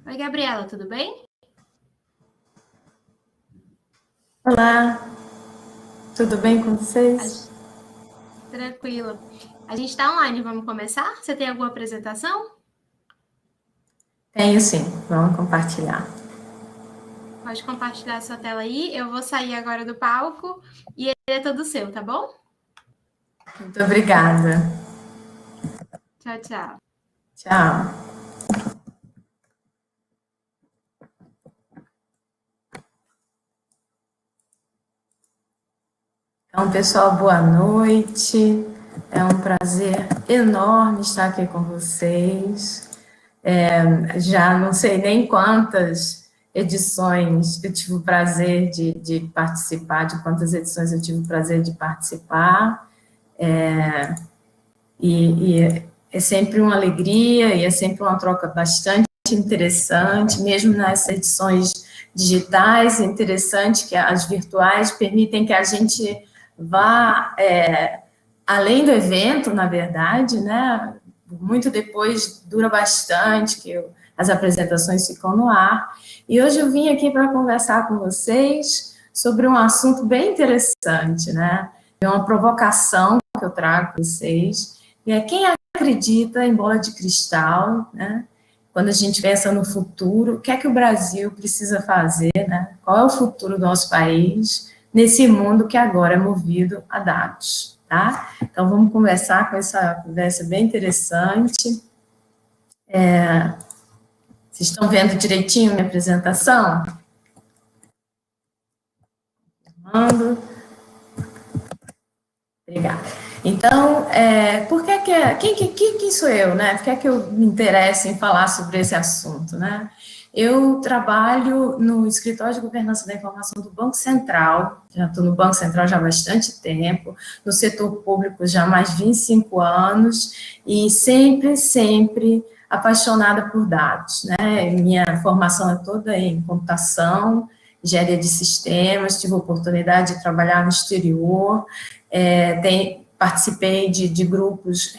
Oi, Gabriela, tudo bem? Olá, tudo bem com vocês? Tranquilo. A gente está online, vamos começar? Você tem alguma apresentação? Tenho sim, vamos compartilhar. Pode compartilhar sua tela aí. Eu vou sair agora do palco e ele é todo seu, tá bom? Muito obrigada. Tchau, tchau. Tchau. Então, pessoal, boa noite. É um prazer enorme estar aqui com vocês. Já não sei nem quantas edições eu tive o prazer de participar, de quantas edições eu tive o prazer de participar. E é sempre uma alegria e é sempre uma troca bastante interessante, mesmo nas edições digitais, é interessante que as virtuais permitem que a gente vá além do evento, na verdade, né? Muito depois dura bastante, que as apresentações ficam no ar. E hoje eu vim aqui para conversar com vocês sobre um assunto bem interessante, né? É uma provocação que eu trago para vocês. E é quem acredita em bola de cristal, né? Quando a gente pensa no futuro, o que é que o Brasil precisa fazer, né? Qual é o futuro do nosso país nesse mundo que agora é movido a dados, tá? Então, vamos começar com essa conversa bem interessante. Vocês estão vendo direitinho minha apresentação? Mando. Obrigada. Então, por que quem sou eu, né? Por que é que eu me interesso em falar sobre esse assunto, né? Eu trabalho no escritório de governança da informação do Banco Central, já estou no Banco Central já há bastante tempo, no setor público já há mais de 25 anos, e sempre apaixonada por dados, né? Minha formação é toda em computação, engenharia de sistemas, tive a oportunidade de trabalhar no exterior, participei de grupos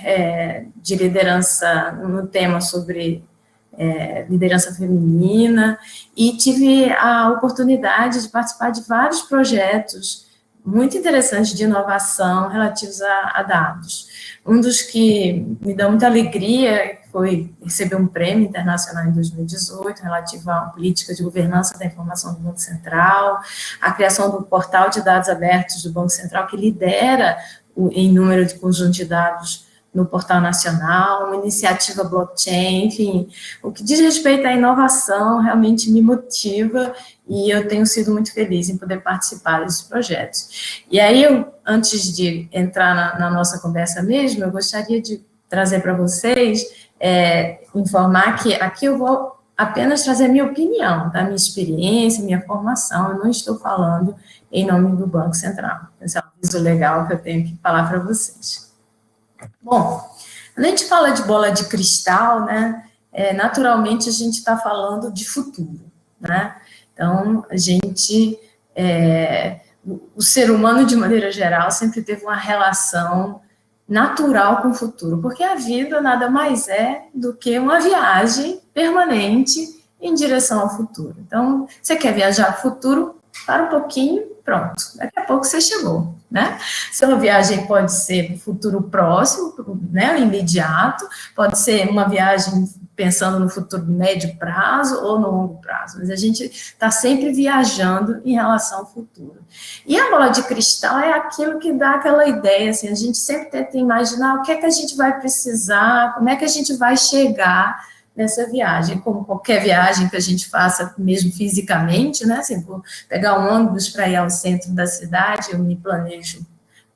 de liderança no tema sobre liderança feminina, e tive a oportunidade de participar de vários projetos muito interessantes de inovação relativos a dados. Um dos que me dá muita alegria foi receber um prêmio internacional em 2018, relativo à política de governança da informação do Banco Central, a criação do portal de dados abertos do Banco Central, que lidera em número de conjunto de dados no portal nacional, uma iniciativa blockchain, enfim, o que diz respeito à inovação realmente me motiva e eu tenho sido muito feliz em poder participar desses projetos. E aí, antes de entrar na nossa conversa mesmo, eu gostaria de trazer para vocês, informar que aqui eu vou apenas trazer a minha opinião, tá? Minha experiência, minha formação, eu não estou falando em nome do Banco Central. Esse é um aviso legal que eu tenho que falar para vocês. Bom, quando a gente fala de bola de cristal, né, naturalmente a gente está falando de futuro, né? Então, o ser humano, de maneira geral, sempre teve uma relação natural com o futuro, porque a vida nada mais é do que uma viagem permanente em direção ao futuro. Então, você quer viajar para o futuro? Para um pouquinho, pronto. Daqui a pouco você chegou, né? Sua viagem pode ser para o futuro próximo, né, imediato, pode ser uma viagem pensando no futuro médio prazo ou no longo prazo, mas a gente está sempre viajando em relação ao futuro. E a bola de cristal é aquilo que dá aquela ideia, assim, a gente sempre tenta imaginar o que é que a gente vai precisar, como é que a gente vai chegar nessa viagem, como qualquer viagem que a gente faça, mesmo fisicamente, né, assim, vou pegar um ônibus para ir ao centro da cidade, eu me planejo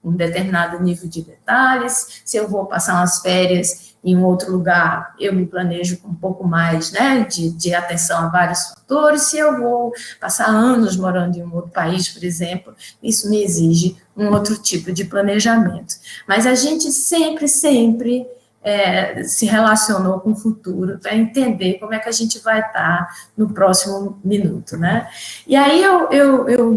um determinado nível de detalhes, se eu vou passar umas férias em um outro lugar, eu me planejo com um pouco mais, né, de atenção a vários fatores, se eu vou passar anos morando em um outro país, por exemplo, isso me exige um outro tipo de planejamento. Mas a gente sempre se relacionou com o futuro para entender como é que a gente vai estar no próximo minuto, né? E aí eu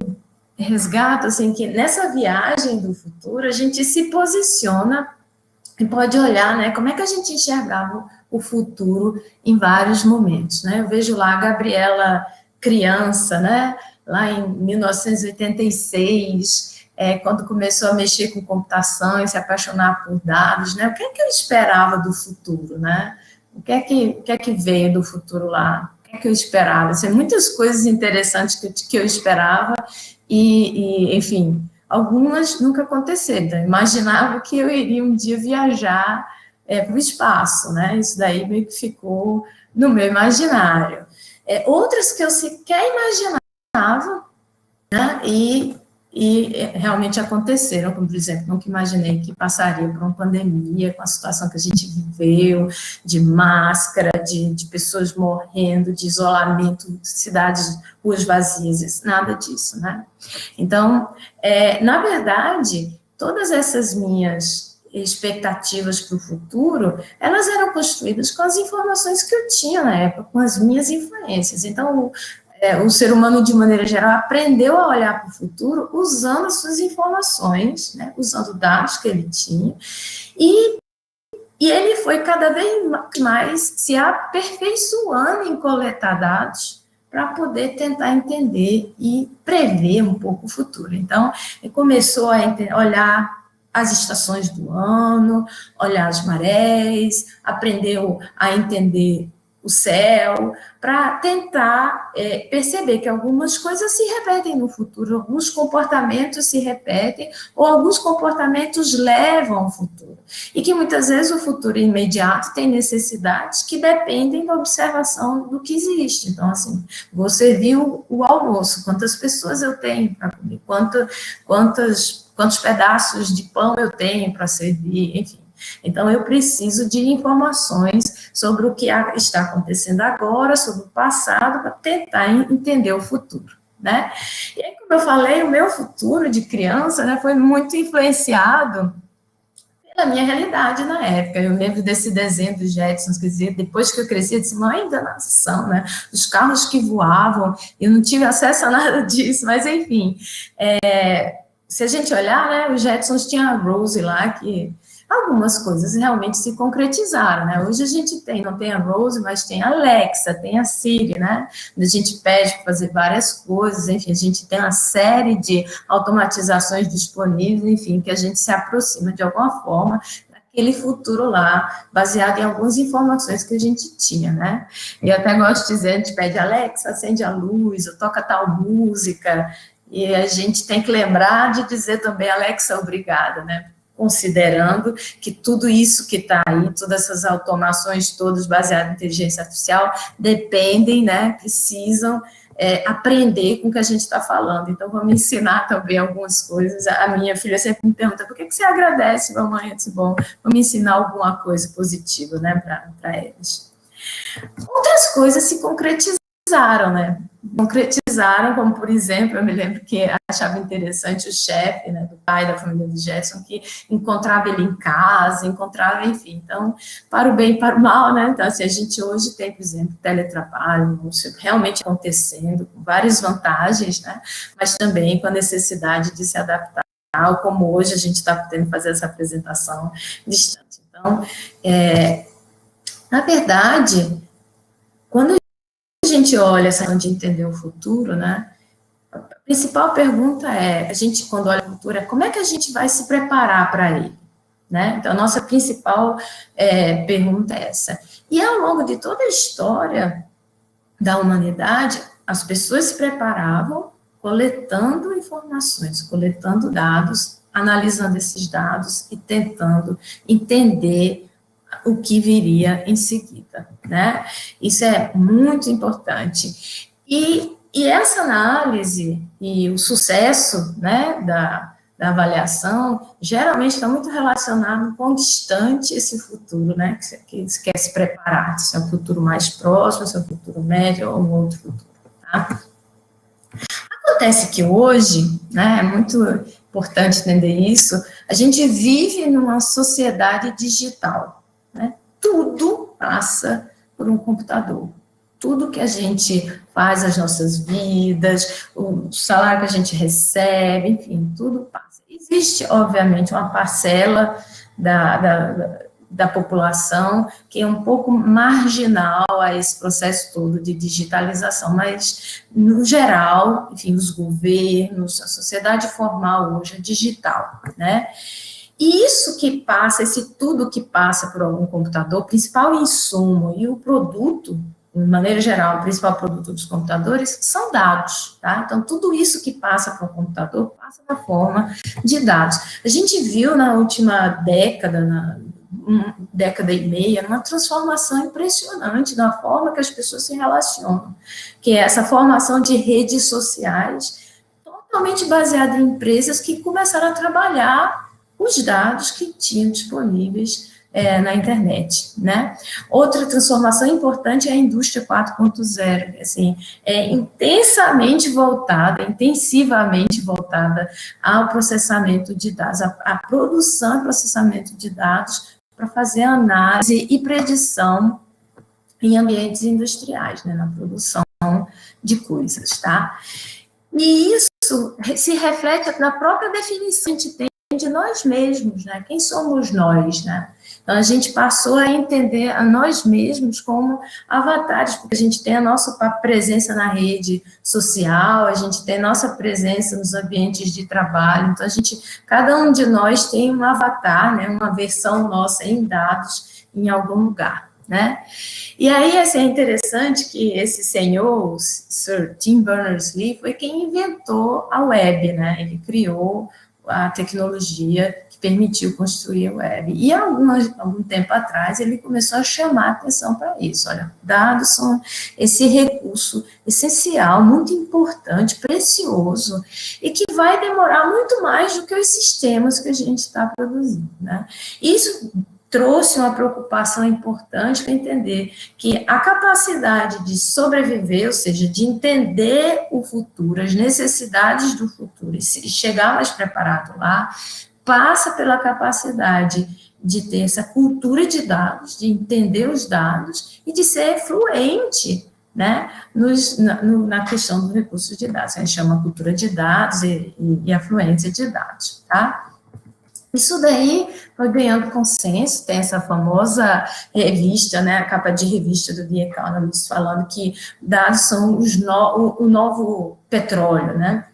resgato, assim, que nessa viagem do futuro, a gente se posiciona e pode olhar, né, como é que a gente enxergava o futuro em vários momentos, né? Eu vejo lá a Gabriela criança, né, lá em 1986, quando começou a mexer com computação e se apaixonar por dados, né? O que é que eu esperava do futuro, né? O que é que veio do futuro lá? O que é que eu esperava? Assim, muitas coisas interessantes que eu esperava enfim, algumas nunca aconteceram. Então, eu imaginava que eu iria um dia viajar para o espaço, né? Isso daí meio que ficou no meu imaginário. Outras que eu sequer imaginava, né? E realmente aconteceram, como, por exemplo, nunca imaginei que passaria por uma pandemia, com a situação que a gente viveu, de máscara, de pessoas morrendo, de isolamento, cidades, ruas vazias, nada disso, né? Então, na verdade, todas essas minhas expectativas para o futuro, elas eram construídas com as informações que eu tinha na época, com as minhas influências. Então, o ser humano, de maneira geral, aprendeu a olhar para o futuro usando as suas informações, né, usando dados que ele tinha, e ele foi cada vez mais se aperfeiçoando em coletar dados para poder tentar entender e prever um pouco o futuro. Então, ele começou a olhar as estações do ano, olhar as marés, aprendeu a entender o céu, para tentar perceber que algumas coisas se repetem no futuro, alguns comportamentos se repetem, ou alguns comportamentos levam ao futuro. E que muitas vezes o futuro imediato tem necessidades que dependem da observação do que existe. Então, assim, vou servir o almoço, quantas pessoas eu tenho para comer, quantos pedaços de pão eu tenho para servir, enfim. Então, eu preciso de informações sobre o que está acontecendo agora, sobre o passado, para tentar entender o futuro, né? E aí, como eu falei, o meu futuro de criança, né, foi muito influenciado pela minha realidade na época. Eu lembro desse desenho dos Jetsons, quer dizer, depois que eu cresci, eu disse, mãe da nação, né? Os carros que voavam, eu não tive acesso a nada disso, mas enfim, se a gente olhar, né, os Jetsons tinha a Rose lá, que algumas coisas realmente se concretizaram, né? Hoje a gente não tem a Rose, mas tem a Alexa, tem a Siri, né? A gente pede para fazer várias coisas, enfim, a gente tem uma série de automatizações disponíveis, enfim, que a gente se aproxima de alguma forma daquele futuro lá, baseado em algumas informações que a gente tinha, né? E eu até gosto de dizer, a gente pede, Alexa, acende a luz, ou toca tal música, e a gente tem que lembrar de dizer também, Alexa, obrigada, né? Considerando que tudo isso que está aí, todas essas automações todas baseadas em inteligência artificial, dependem, né, precisam aprender com o que a gente está falando. Então, vamos ensinar também algumas coisas. A minha filha sempre me pergunta, por que você agradece, mamãe? Eu disse, bom, vamos ensinar alguma coisa positiva, né, para eles. Outras coisas se concretizaram, né? Concretizaram, como, por exemplo, eu me lembro que achava interessante o chefe, né, do pai da família do Jetson, que encontrava ele em casa, encontrava, enfim, então, para o bem e para o mal, né, então, assim, a gente hoje tem, por exemplo, teletrabalho, realmente acontecendo, com várias vantagens, né, mas também com a necessidade de se adaptar, como hoje a gente está podendo fazer essa apresentação distante. Então, na verdade, quando a gente olha essa de entender o futuro, né, a principal pergunta a gente, quando olha o futuro, como é que a gente vai se preparar para ele, né? Então, a nossa principal pergunta é essa. E ao longo de toda a história da humanidade, as pessoas se preparavam coletando informações, coletando dados, analisando esses dados e tentando entender o que viria em seguida, né? Isso é muito importante. E essa análise e o sucesso, né, da avaliação, geralmente está muito relacionado com distante esse futuro, né, que se quer se preparar, se é um futuro mais próximo, se é um futuro médio ou um outro futuro, tá? Acontece que hoje, né, é muito importante entender isso, a gente vive numa sociedade digital, né? Tudo passa por um computador. Tudo que a gente faz, as nossas vidas, o salário que a gente recebe, enfim, tudo passa. Existe, obviamente, uma parcela da população, que é um pouco marginal a esse processo todo de digitalização, mas, no geral, enfim, os governos, a sociedade formal hoje é digital, né? E isso que passa, esse tudo que passa por algum computador, o principal insumo e o produto, de maneira geral, o principal produto dos computadores são dados, tá? Então, tudo isso que passa para o computador passa na forma de dados. A gente viu na última década, década e meia, uma transformação impressionante na forma que as pessoas se relacionam, que é essa formação de redes sociais, totalmente baseada em empresas que começaram a trabalhar os dados que tinham disponíveis na internet, né? Outra transformação importante é a indústria 4.0, assim, intensivamente voltada ao processamento de dados, à produção e processamento de dados para fazer análise e predição em ambientes industriais, né, na produção de coisas, tá? E isso se reflete na própria definição que a gente tem de nós mesmos, né? Quem somos nós, né? Então, a gente passou a entender a nós mesmos como avatares, porque a gente tem a nossa presença na rede social, a gente tem nossa presença nos ambientes de trabalho, então, cada um de nós tem um avatar, né? Uma versão nossa em dados em algum lugar, né? E aí, assim, é interessante que esse senhor, o Sir Tim Berners-Lee, foi quem inventou a web, né? Ele criou a tecnologia que permitiu construir a web. E algum tempo atrás ele começou a chamar a atenção para isso. Olha, dados são esse recurso essencial, muito importante, precioso, e que vai demorar muito mais do que os sistemas que a gente está produzindo, né? Isso trouxe uma preocupação importante para entender que a capacidade de sobreviver, ou seja, de entender o futuro, as necessidades do futuro e chegar mais preparado lá, passa pela capacidade de ter essa cultura de dados, de entender os dados e de ser fluente, né, na questão do recurso de dados. A gente chama cultura de dados e a fluência de dados, tá? Isso daí foi ganhando consenso, tem essa famosa revista, né, a capa de revista do The Economist, falando que dados são o novo petróleo, né?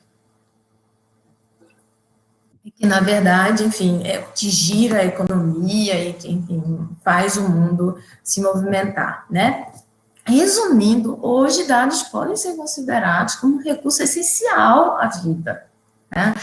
E que, na verdade, enfim, é o que gira a economia e que, enfim, faz o mundo se movimentar, né? Resumindo, hoje dados podem ser considerados como um recurso essencial à vida, né?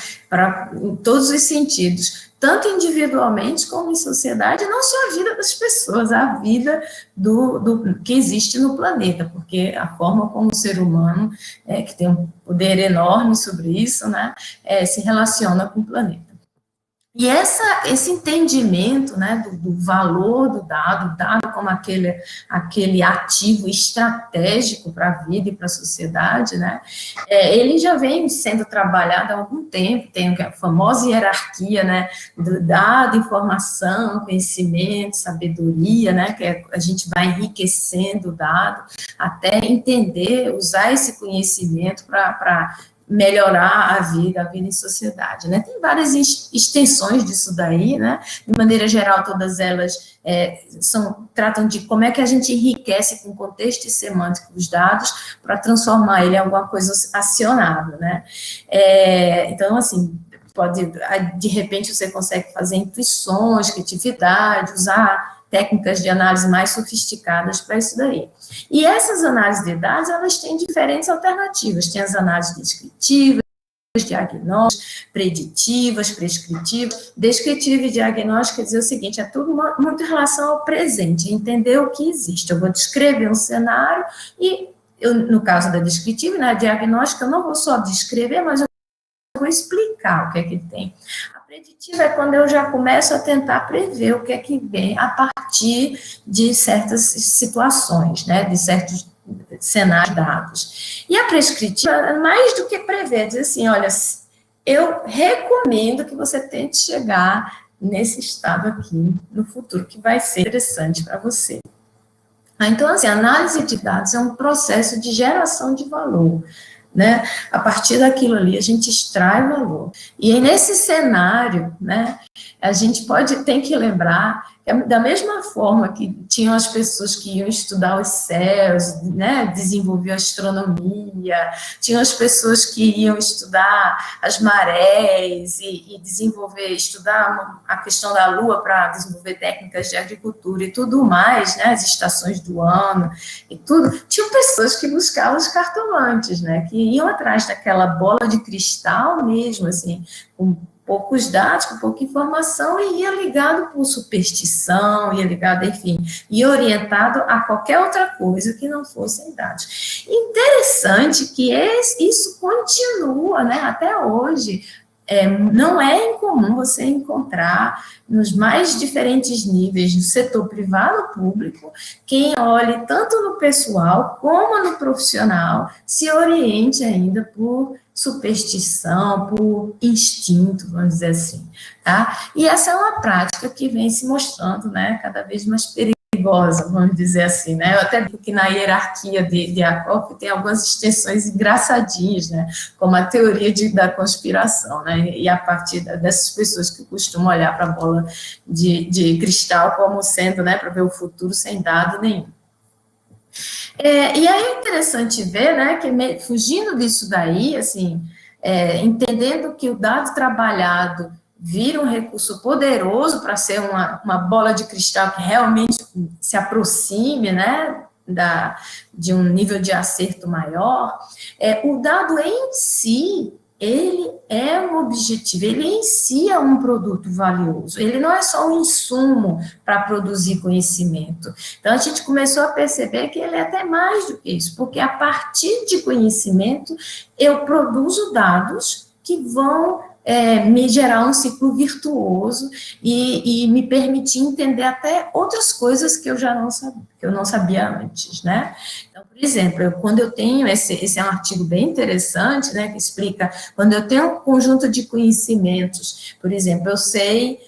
Em todos os sentidos, tanto individualmente como em sociedade, não só a vida das pessoas, a vida do que existe no planeta, porque a forma como o ser humano, que tem um poder enorme sobre isso, né, se relaciona com o planeta. E esse entendimento, né, do valor do dado como aquele ativo estratégico para a vida e para a sociedade, né, ele já vem sendo trabalhado há algum tempo, tem a famosa hierarquia, né, do dado, informação, conhecimento, sabedoria, né, que a gente vai enriquecendo o dado até entender, usar esse conhecimento para melhorar a vida em sociedade, né? Tem várias extensões disso daí, né? De maneira geral, todas elas tratam de como é que a gente enriquece com contexto e semântico os dados para transformar ele em alguma coisa acionável, né? Então, assim, de repente, você consegue fazer intuições, criatividade, usar técnicas de análise mais sofisticadas para isso daí. E essas análises de dados, elas têm diferentes alternativas. Tem as análises descritivas, diagnósticas, preditivas, prescritivas. Descritiva e diagnóstica quer dizer o seguinte, é tudo muito em relação ao presente, entender o que existe. Eu vou descrever um cenário e, no caso da descritiva, na diagnóstica, eu não vou só descrever, mas eu vou explicar o que é que tem. Preditiva é quando eu já começo a tentar prever o que é que vem a partir de certas situações, né, de certos cenários dados. E a prescritiva é mais do que prever, diz assim, olha, eu recomendo que você tente chegar nesse estado aqui no futuro, que vai ser interessante para você. Então, assim, a análise de dados é um processo de geração de valor, né? A partir daquilo ali, a gente extrai valor. E aí, nesse cenário, né, a gente tem que lembrar que, da mesma forma que tinham as pessoas que iam estudar os céus, né, desenvolver astronomia, tinham as pessoas que iam estudar as marés e estudar a questão da Lua para desenvolver técnicas de agricultura e tudo mais, né, as estações do ano e tudo. Tinham pessoas que buscavam os cartomantes, né, que iam atrás daquela bola de cristal mesmo, assim, com poucos dados, com pouca informação, e ia ligado por superstição, ia ligado, enfim, e orientado a qualquer outra coisa que não fossem dados. Interessante que isso continua, né, até hoje. Não é incomum você encontrar nos mais diferentes níveis, no setor privado ou público, quem olhe tanto no pessoal como no profissional, se oriente ainda por superstição, por instinto, vamos dizer assim, tá? E essa é uma prática que vem se mostrando, né, cada vez mais perigosa, vamos dizer assim, né? Eu até digo que na hierarquia de Acorp tem algumas extensões engraçadinhas, né? Como a teoria da conspiração, né? E a partir dessas pessoas que costumam olhar para a bola de cristal como sendo, né, para ver o futuro sem dado nenhum. E aí é interessante ver, né, que fugindo disso daí, assim, entendendo que o dado trabalhado vira um recurso poderoso para ser uma bola de cristal que realmente se aproxime, né, de um nível de acerto maior, o dado em si, ele é um objetivo, ele em si é um produto valioso, ele não é só um insumo para produzir conhecimento. Então, a gente começou a perceber que ele é até mais do que isso, porque a partir de conhecimento, eu produzo dados que vão me gerar um ciclo virtuoso e me permitir entender até outras coisas que eu já não sabia, que eu não sabia antes, né? Então, por exemplo, quando eu tenho, esse é um artigo bem interessante, né, que explica, quando eu tenho um conjunto de conhecimentos, por exemplo, eu sei,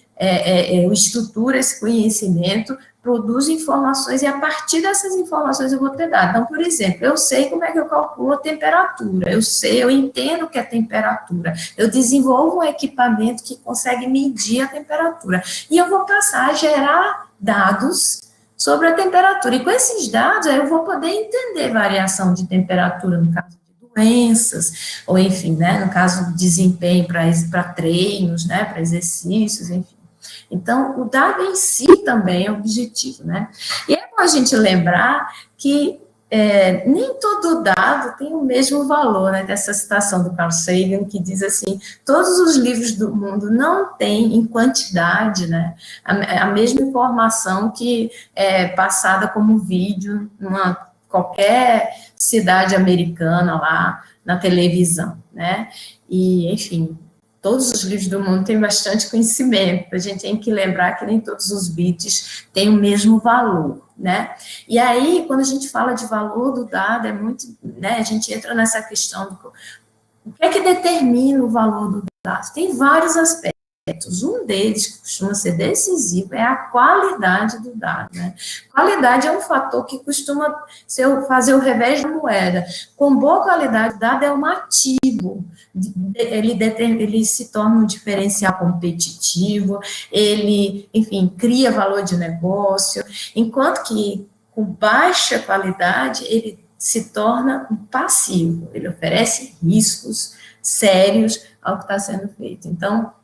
eu estruturo esse conhecimento, produzo informações e a partir dessas informações eu vou ter dados. Então, por exemplo, eu sei como é que eu calculo a temperatura, eu entendo o que é temperatura, eu desenvolvo um equipamento que consegue medir a temperatura e eu vou passar a gerar dados sobre a temperatura. E com esses dados, aí eu vou poder entender variação de temperatura no caso de doenças, ou enfim, né, no caso de desempenho para treinos, né, para exercícios, enfim. Então, o dado em si também é objetivo, né? E é bom a gente lembrar que nem todo dado tem o mesmo valor, né? Dessa citação do Carl Sagan, que diz assim, todos os livros do mundo não têm, em quantidade, né, a mesma informação que é passada como vídeo numa qualquer cidade americana lá, na televisão, né? E, enfim, todos os livros do mundo têm bastante conhecimento, a gente tem que lembrar que nem todos os bits têm o mesmo valor, né? E aí, quando a gente fala de valor do dado, é muito, né, a gente entra nessa questão do o que é que determina o valor do dado? Tem vários aspectos. Um deles, que costuma ser decisivo, é a qualidade do dado, né? Qualidade é um fator que costuma fazer o revés da moeda. Com boa qualidade, o dado é um ativo, ele se torna um diferencial competitivo, ele, enfim, cria valor de negócio, enquanto que com baixa qualidade, ele se torna um passivo, ele oferece riscos sérios ao que está sendo feito. Então,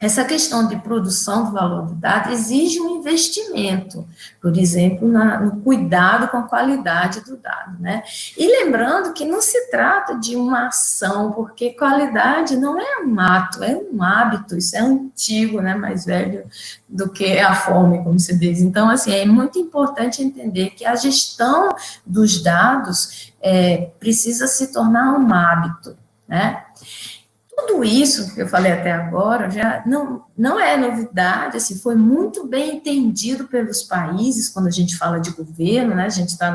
essa questão de produção do valor do dado exige um investimento, por exemplo, no cuidado com a qualidade do dado, né? E lembrando que não se trata de uma ação, porque qualidade não é um ato, é um hábito, isso é antigo, né? Mais velho do que a fome, como se diz. Então, assim, é muito importante entender que a gestão dos dados precisa se tornar um hábito, né? Tudo isso que eu falei até agora já não é novidade, assim, foi muito bem entendido pelos países, quando a gente fala de governo, né, a gente está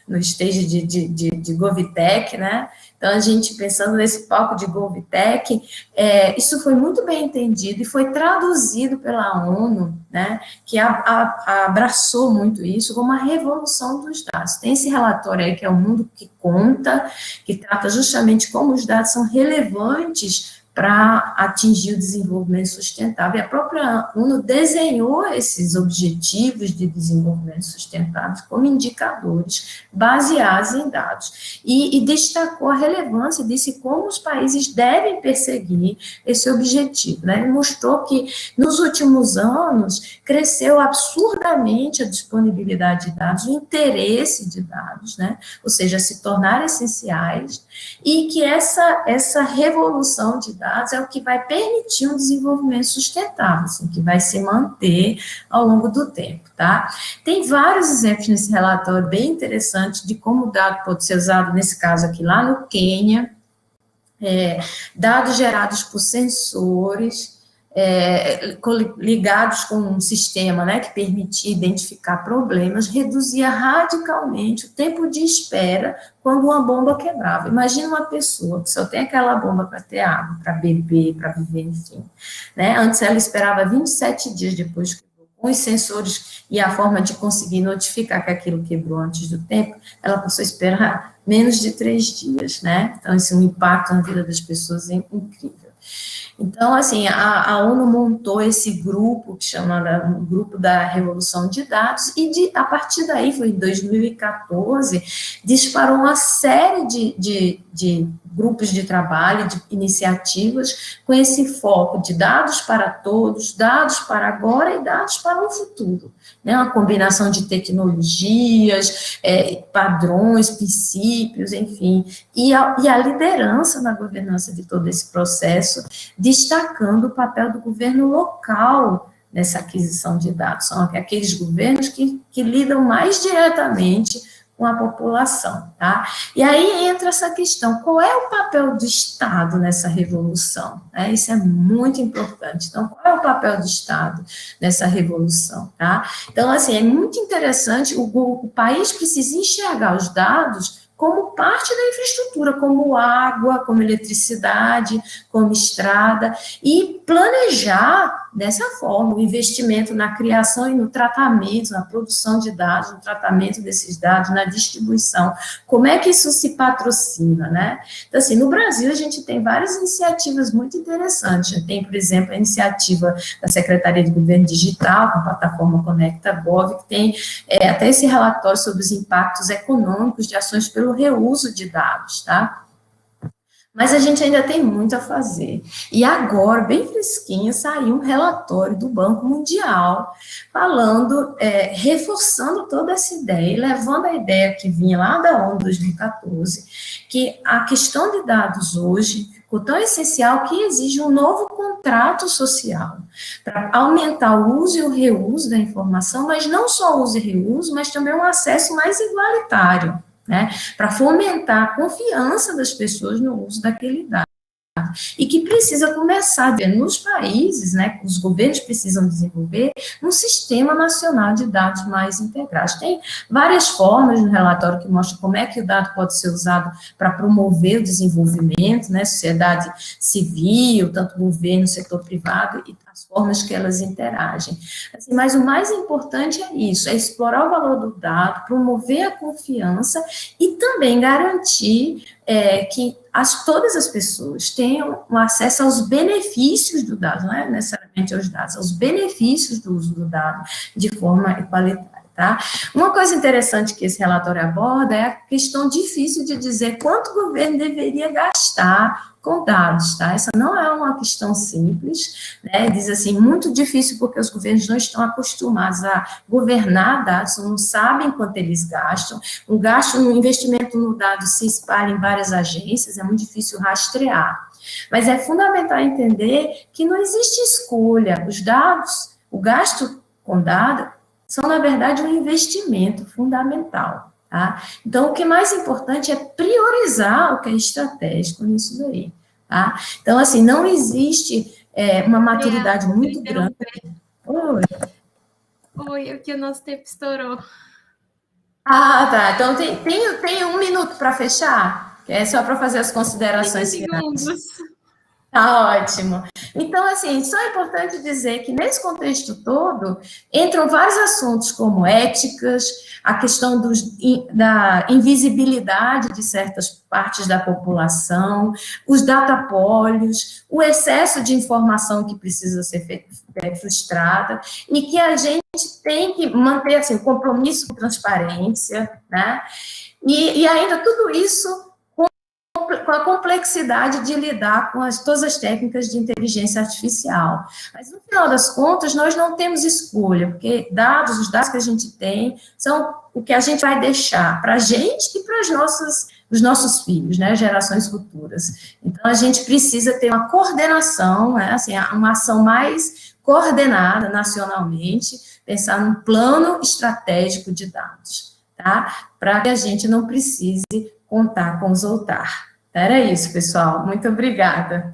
no stage de GovTech, né, Então, a gente, pensando nesse palco de GovTech, isso foi muito bem entendido e foi traduzido pela ONU, né, que abraçou muito isso como uma revolução dos dados. Tem esse relatório aí, que é o Mundo que Conta, que trata justamente como os dados são relevantes para atingir o desenvolvimento sustentável. E a própria ONU desenhou esses objetivos de desenvolvimento sustentável como indicadores baseados em dados. E destacou a relevância disso e como os países devem perseguir esse objetivo. Né? Ele mostrou que, nos últimos anos, cresceu absurdamente a disponibilidade de dados, o interesse de dados, né? Ou seja, se tornar essenciais, e que essa revolução de dados é o que vai permitir um desenvolvimento sustentável, assim, que vai se manter ao longo do tempo, tá? Tem vários exemplos nesse relatório bem interessantes de como o dado pode ser usado, nesse caso aqui, lá no Quênia, dados gerados por sensores, ligados com um sistema, né, que permitia identificar problemas, reduzia radicalmente o tempo de espera quando uma bomba quebrava. Imagina uma pessoa que só tem aquela bomba para ter água, para beber, para viver, enfim. Né? Antes ela esperava 27 dias depois que com os sensores e a forma de conseguir notificar que aquilo quebrou antes do tempo, ela passou a esperar menos de 3 dias, né? Então, esse é um impacto na vida das pessoas incrível. Então, assim, a ONU montou esse grupo, que chama o Grupo da Revolução de Dados, e a partir daí, foi em 2014, disparou uma série de grupos de trabalho, de iniciativas, com esse foco de dados para todos, dados para agora e dados para o futuro. Né? Uma combinação de tecnologias, padrões, princípios, enfim, e a liderança na governança de todo esse processo, destacando o papel do governo local nessa aquisição de dados. São aqueles governos que lidam mais diretamente com a população, tá? E aí entra essa questão, qual é o papel do Estado nessa revolução? Isso é muito importante. Então, qual é o papel do Estado nessa revolução, tá? Então, assim, é muito interessante, o país precisa enxergar os dados como parte da infraestrutura, como água, como eletricidade, como estrada, e planejar dessa forma o investimento na criação e no tratamento, na produção de dados, no tratamento desses dados, na distribuição. Como é que isso se patrocina, né? Então, assim, no Brasil a gente tem várias iniciativas muito interessantes. Tem, por exemplo, a iniciativa da Secretaria de Governo Digital, com a plataforma Conecta.gov, que tem até esse relatório sobre os impactos econômicos de ações pelo reuso de dados, tá? Mas a gente ainda tem muito a fazer. E agora, bem fresquinho, saiu um relatório do Banco Mundial falando, reforçando toda essa ideia, e levando a ideia que vinha lá da ONU 2014, que a questão de dados hoje ficou tão essencial que exige um novo contrato social para aumentar o uso e o reuso da informação, mas não só o uso e reuso, mas também um acesso mais igualitário, né, para fomentar a confiança das pessoas no uso daquele dado. E que precisa começar nos países, né, os governos precisam desenvolver um sistema nacional de dados mais integrados. Tem várias formas no relatório que mostram como é que o dado pode ser usado para promover o desenvolvimento, né, sociedade civil, tanto governo, setor privado, e as formas que elas interagem. Assim, mas o mais importante é isso, é explorar o valor do dado, promover a confiança e também garantir que todas as pessoas tenham um acesso aos benefícios do dado, não é necessariamente aos dados, aos benefícios do uso do dado de forma igualitária. Tá? Uma coisa interessante que esse relatório aborda é a questão difícil de dizer quanto o governo deveria gastar com dados, tá? Essa não é uma questão simples, né? Diz assim, muito difícil porque os governos não estão acostumados a governar dados, não sabem quanto eles gastam, o gasto no investimento no dado se espalha em várias agências, é muito difícil rastrear. Mas é fundamental entender que não existe escolha, os dados, o gasto com dados, são, na verdade, um investimento fundamental, tá? Então, o que é mais importante é priorizar o que é estratégico nisso daí, tá? Então, assim, não existe uma maturidade muito grande. Oi, aqui o nosso tempo estourou. Ah, tá. Então, tem 1 minuto para fechar? É só para fazer as considerações 30 finais. segundos. Tá ótimo. Então, assim, só é importante dizer que nesse contexto todo entram vários assuntos como éticas, a questão da invisibilidade de certas partes da população, os datapólios, o excesso de informação que precisa ser frustrada e que a gente tem que manter assim, o compromisso com transparência, né? E ainda tudo isso com a complexidade de lidar com todas as técnicas de inteligência artificial. Mas, no final das contas, nós não temos escolha, porque os dados que a gente tem, são o que a gente vai deixar para a gente e para os nossos filhos, né, gerações futuras. Então, a gente precisa ter uma coordenação, né, assim, uma ação mais coordenada nacionalmente, pensar num plano estratégico de dados, tá? Para que a gente não precise contar com os outar. Era isso, pessoal. Muito obrigada.